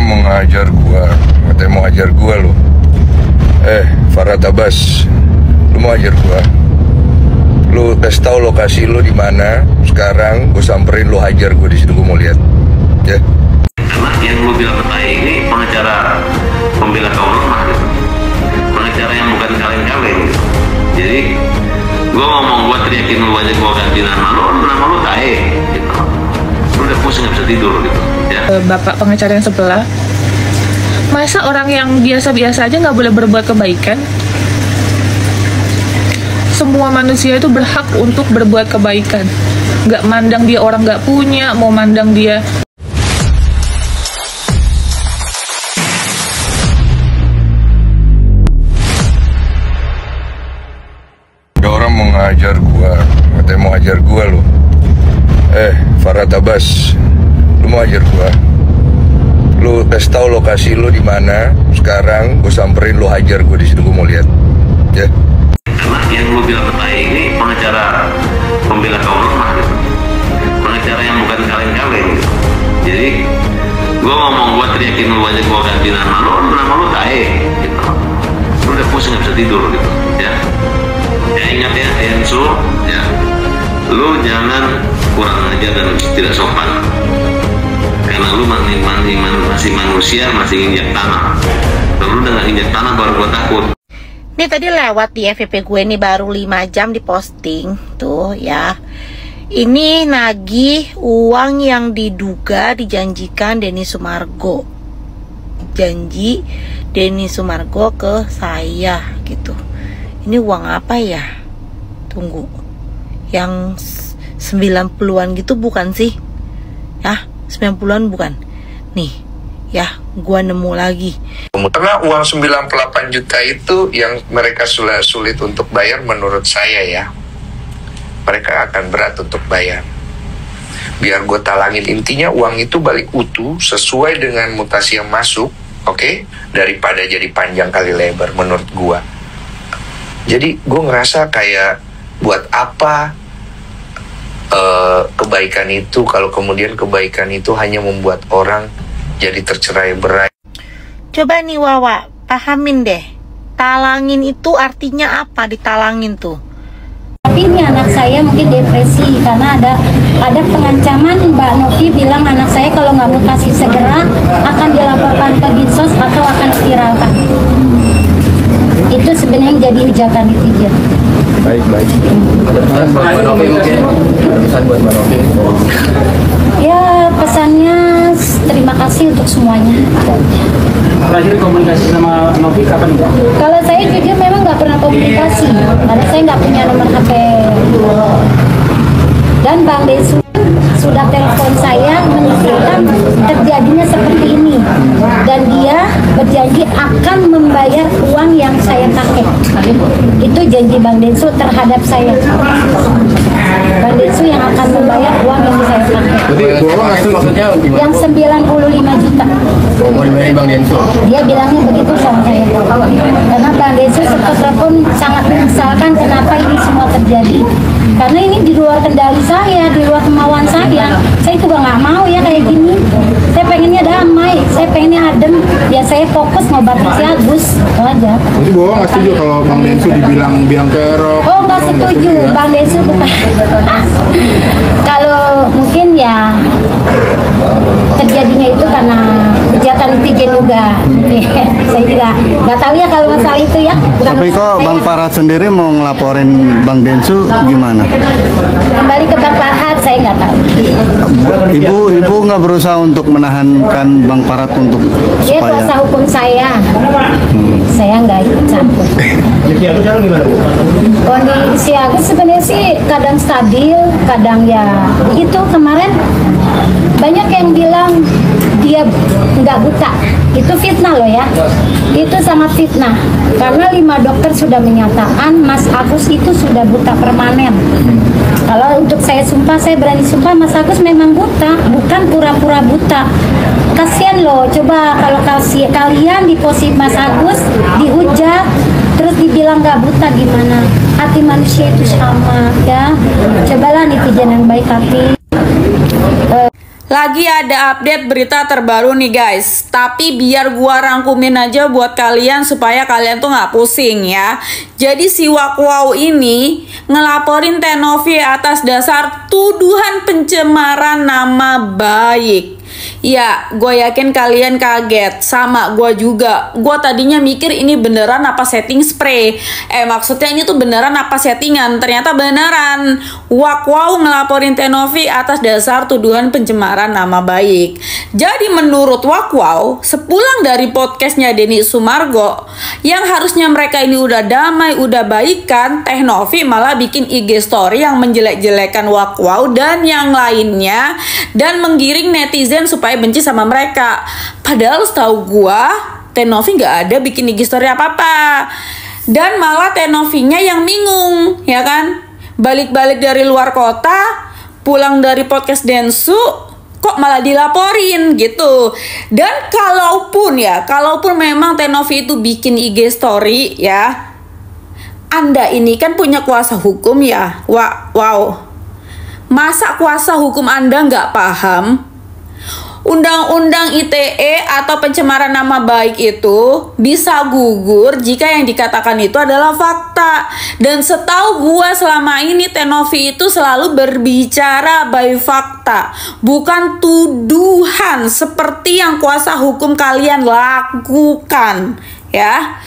mau ngajar gua, katanya mau ngajar gua lo. Farhad Abbas, lu mau ngajar gua? Lu kasih tahu lokasi lu di mana sekarang, gua samperin, lu hajar gua di situ, gua mau lihat. Ya. Karena yang lu bilang ketai ini pengacara pembela kaum lemah gitu. Pengacara yang bukan kaleng-kaleng gitu. Jadi gua ngomong, gua teriakin lu aja, gua ganti nama lu tae gitu. Lu udah pusing, gak bisa tidur gitu ya. Bapak pengacara yang sebelah, masa orang yang biasa-biasa aja nggak boleh berbuat kebaikan? Semua manusia itu berhak untuk berbuat kebaikan, nggak mandang dia orang nggak punya, mau mandang dia. Ada orang mau ngajar gua, katanya mau ngajar gua lo. Farhad Abbas, lu mau ngajar gua? Lu kasih tahu lokasi lu di mana sekarang, gua samperin, lu hajar gua di situ, gua mau lihat. Ya. Karena yang lu bilang ketai ini pengacara pembela kaum lemah gitu. Pengacara yang bukan kaleng-kaleng gitu. Jadi gua ngomong, gua teriakin lu aja, gua ganti nama lu tae gitu. Lu udah pusing, gak bisa tidur gitu ya. Ya ingat ya, Ensu ya, lu jangan kurang ajar dan tidak sopan. Karena lu masih manusia, masih injak tanah. Kalau lu udah gak injak tanah, baru gua takut. Ini tadi lewat di FYP gue nih, baru 5 jam diposting tuh ya. Ini nagih uang yang diduga dijanjikan Denny Sumargo. Janji Denny Sumargo ke saya gitu. Ini uang apa ya? Tunggu. Yang 90-an gitu bukan sih? Ya, 90-an bukan. Nih, ya, gua nemu lagi. Karena uang 98 juta itu yang mereka sulit untuk bayar menurut saya ya. Mereka akan berat untuk bayar. Biar gue talangin, intinya uang itu balik utuh sesuai dengan mutasi yang masuk, oke? Daripada jadi panjang kali lebar menurut gua. Jadi gue ngerasa kayak buat apa kebaikan itu kalau kemudian kebaikan itu hanya membuat orang jadi tercerai-berai. Coba nih Wawa, pahamin deh. Talangin itu artinya apa, ditalangin tuh? Tapi ini anak saya mungkin depresi karena ada pengancaman. Mbak Novi bilang anak saya kalau nggak mutasi segera akan dilaporkan ke Dinsos atau akan diviralkan. Itu sebenarnya yang jadi ujakan netizen. Baik. Pesan buat Mbak Novi mungkin. Pesan buat Mbak Novi. Ya pesannya terima kasih untuk semuanya. Terakhir komunikasi sama Novi kapan? Kalau saya jujur memang nggak pernah komunikasi karena saya nggak punya nomor HP. Dan Bang Desu sudah telepon saya menunjukkan terjadinya seperti ini dan dia berjanji akan membayar uang yang saya pakai. Itu janji Bang Densu terhadap saya. Bang Densu yang akan membayar uang yang saya pakai. Jadi bohong itu maksudnya gimana? Yang 95 juta. Mau dibayar Bang Densu? Dia bilangnya begitu sama saya. Karena Bang Densu sempat telepon sangat menyesalkan kenapa ini semua terjadi. Karena ini di luar kendali saya, di luar kemauan saya. Saya juga nggak mau ya kayak gini. Saya pengennya damai, saya pengennya adem. Ya saya fokus ngobatin si Agus, itu aja. Jadi bohong nggak setuju kalau Bang Densu dibilang kerok? Oh nggak setuju, Bang Densu bukan. Kalau mungkin ya terjadinya itu karena kejahatan netizen juga. Saya juga nggak tahu ya kalau masalah itu ya. Tapi kok Bang Farhad sendiri mau ngelaporin Bang Densu gimana? Kembali ke Bang Farhad, saya nggak tahu. Ibu nggak berusaha untuk menahankan Bang Farhad untuk Dia supaya kuasa hukum saya. Saya nggak ikut campur. Kondisi aku sebenarnya sih kadang stabil, kadang ya itu kemarin banyak yang bilang dia nggak buta. Itu fitnah loh ya. Itu sangat fitnah. Karena 5 dokter sudah menyatakan Mas Agus itu sudah buta permanen. Kalau untuk saya sumpah, saya berani sumpah Mas Agus memang buta, bukan pura-pura buta. Kasian loh, coba kalau kalian di posisi Mas Agus dihujat, terus dibilang nggak buta gimana? Hati manusia itu sama ya. Cobalah netizen yang baik hati. Lagi ada update berita terbaru nih guys. Tapi biar gua rangkumin aja buat kalian supaya kalian tuh nggak pusing ya. Jadi si Wakwau ini ngelaporin Teh Novi atas dasar tuduhan pencemaran nama baik. Ya, gue yakin kalian kaget. Sama gue juga. Gue tadinya mikir ini beneran apa setting spray. Maksudnya ini tuh beneran apa settingan. Ternyata beneran. Wakwau ngelaporin Teh Novi atas dasar tuduhan pencemaran nama baik. Jadi menurut Wakwau, sepulang dari podcastnya Denny Sumargo, yang harusnya mereka ini udah damai, udah baikan, Teh Novi malah bikin IG story yang menjelek-jelekan Wakwau dan yang lainnya, dan menggiring netizen supaya benci sama mereka. Padahal setahu gua Teh Novi nggak ada bikin IG story apa-apa. Dan malah Teh Novinya yang bingung, ya kan? Balik-balik dari luar kota, pulang dari podcast Densu, kok malah dilaporin gitu. Dan kalaupun memang Teh Novi itu bikin IG story ya, Anda ini kan punya kuasa hukum ya. Wow. Masa kuasa hukum Anda nggak paham? Undang-undang ITE atau pencemaran nama baik itu bisa gugur jika yang dikatakan itu adalah fakta. Dan setahu gua selama ini Teh Novi itu selalu berbicara by fakta, bukan tuduhan seperti yang kuasa hukum kalian lakukan ya.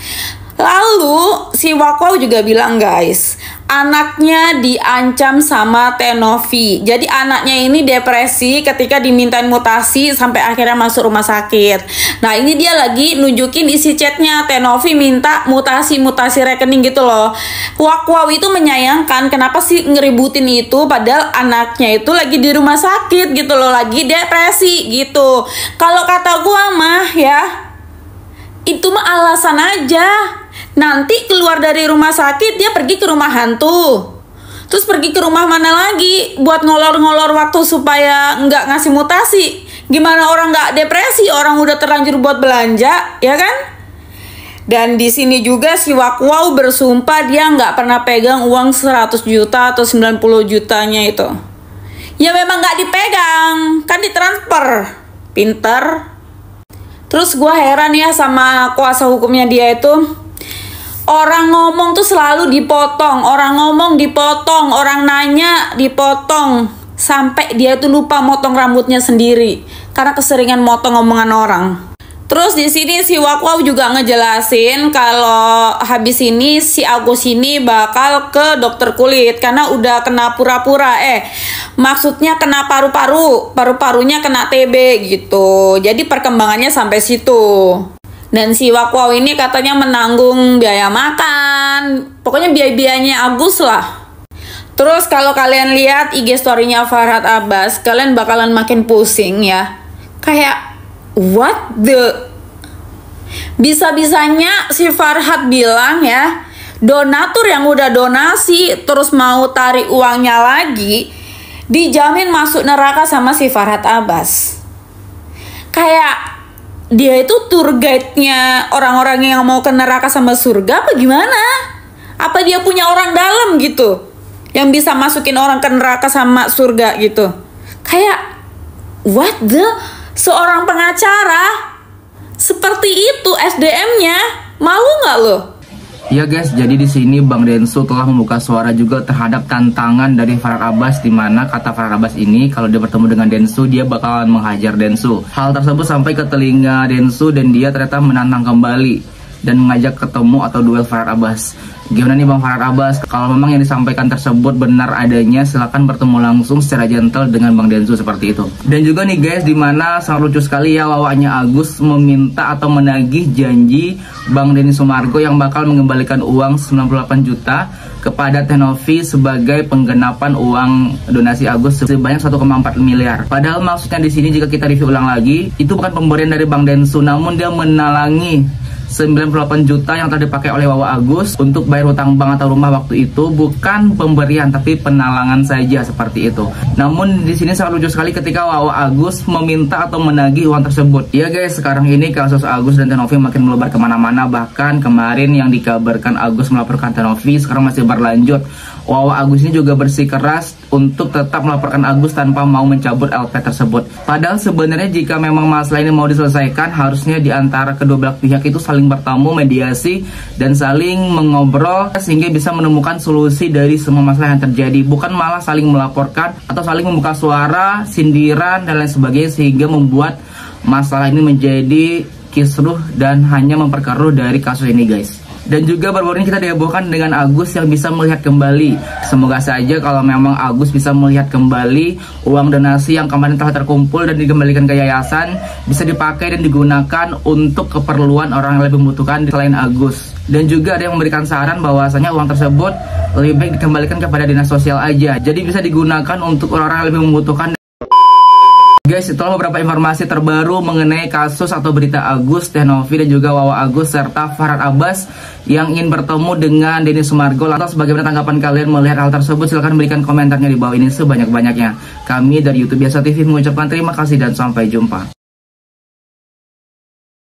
Lalu si Wakwau juga bilang guys, anaknya diancam sama Teh Novi. Jadi anaknya ini depresi ketika dimintain mutasi sampai akhirnya masuk rumah sakit. Nah ini dia lagi nunjukin isi chatnya. Teh Novi minta mutasi rekening gitu loh. Wakwau itu menyayangkan kenapa sih ngeributin itu padahal anaknya itu lagi di rumah sakit gitu loh, lagi depresi gitu. Kalau kata gua mah ya, itu mah alasan aja. Nanti keluar dari rumah sakit dia pergi ke rumah hantu, terus pergi ke rumah mana lagi buat ngolor-ngolor waktu supaya nggak ngasih mutasi. Gimana orang nggak depresi, orang udah terlanjur buat belanja, ya kan? Dan di sini juga si Wakwau bersumpah dia nggak pernah pegang uang 100 juta atau 90 jutanya itu. Ya memang nggak dipegang, kan ditransfer. Pinter. Terus gue heran ya sama kuasa hukumnya dia itu. Orang ngomong tuh selalu dipotong, orang ngomong dipotong, orang nanya dipotong, sampai dia tuh lupa motong rambutnya sendiri karena keseringan motong omongan orang. Terus di sini si Wakwau juga ngejelasin kalau habis ini si Agus ini bakal ke dokter kulit karena udah kena pura-pura, maksudnya kena paru-parunya kena TB gitu. Jadi perkembangannya sampai situ. Dan si Wakwau ini katanya menanggung biaya makan, pokoknya biaya-biayanya Agus lah. Terus kalau kalian lihat IG story-nya Farhad Abbas, kalian bakalan makin pusing ya. Kayak what the? Bisa-bisanya si Farhad bilang ya, donatur yang udah donasi terus mau tarik uangnya lagi, dijamin masuk neraka sama si Farhad Abbas. Kayak dia itu tour guide-nya orang-orang yang mau ke neraka sama surga apa gimana? Apa dia punya orang dalam gitu yang bisa masukin orang ke neraka sama surga gitu? Kayak what the? Seorang pengacara seperti itu SDM-nya, malu nggak lo? Ya guys, jadi di sini Bang Densu telah membuka suara juga terhadap tantangan dari Farhad Abbas, di mana kata Farhad Abbas ini kalau dia bertemu dengan Densu dia bakalan menghajar Densu. Hal tersebut sampai ke telinga Densu dan dia ternyata menantang kembali dan mengajak ketemu atau duel Farhad Abbas. Gimana nih Bang Farhad Abbas? Kalau memang yang disampaikan tersebut benar adanya, silakan bertemu langsung secara gentle dengan Bang Densu seperti itu. Dan juga nih guys, dimana sangat lucu sekali ya wawaknya Agus meminta atau menagih janji Bang Denny Sumargo yang bakal mengembalikan uang 98 juta kepada Teh Novi sebagai penggenapan uang donasi Agus sebanyak 1,4 miliar. Padahal maksudnya di sini jika kita review ulang lagi, itu bukan pemberian dari Bang Densu, namun dia menalangi 98 juta yang telah dipakai oleh Wawa Agus untuk bayar hutang bank atau rumah waktu itu bukan pemberian tapi penalangan saja seperti itu. Namun di sini sangat lucu sekali ketika Wawa Agus meminta atau menagih uang tersebut. Ya guys, sekarang ini kasus Agus dan Teh Novi makin melebar kemana-mana. Bahkan kemarin yang dikabarkan Agus melaporkan Teh Novi sekarang masih berlanjut. Wawa Agus ini juga bersikeras untuk tetap melaporkan Agus tanpa mau mencabut LP tersebut. Padahal sebenarnya jika memang masalah ini mau diselesaikan, harusnya di antara kedua belah pihak itu saling bertemu, mediasi, dan saling mengobrol sehingga bisa menemukan solusi dari semua masalah yang terjadi. Bukan malah saling melaporkan atau saling membuka suara, sindiran, dan lain sebagainya sehingga membuat masalah ini menjadi kisruh dan hanya memperkeruh dari kasus ini guys. Dan juga baru-baru ini kita dihebohkan dengan Agus yang bisa melihat kembali. Semoga saja kalau memang Agus bisa melihat kembali uang donasi yang kemarin telah terkumpul dan dikembalikan ke yayasan, bisa dipakai dan digunakan untuk keperluan orang yang lebih membutuhkan selain Agus. Dan juga ada yang memberikan saran bahwasanya uang tersebut lebih baik dikembalikan kepada dinas sosial aja. Jadi bisa digunakan untuk orang-orang yang lebih membutuhkan. Guys, itulah beberapa informasi terbaru mengenai kasus atau berita Agus, Teh Novi, dan juga Wawa Agus serta Farhad Abbas yang ingin bertemu dengan Denny Sumargo. Lantas bagaimana tanggapan kalian melihat hal tersebut? Silahkan berikan komentarnya di bawah ini sebanyak-banyaknya. Kami dari YouTube Biasa TV mengucapkan terima kasih dan sampai jumpa.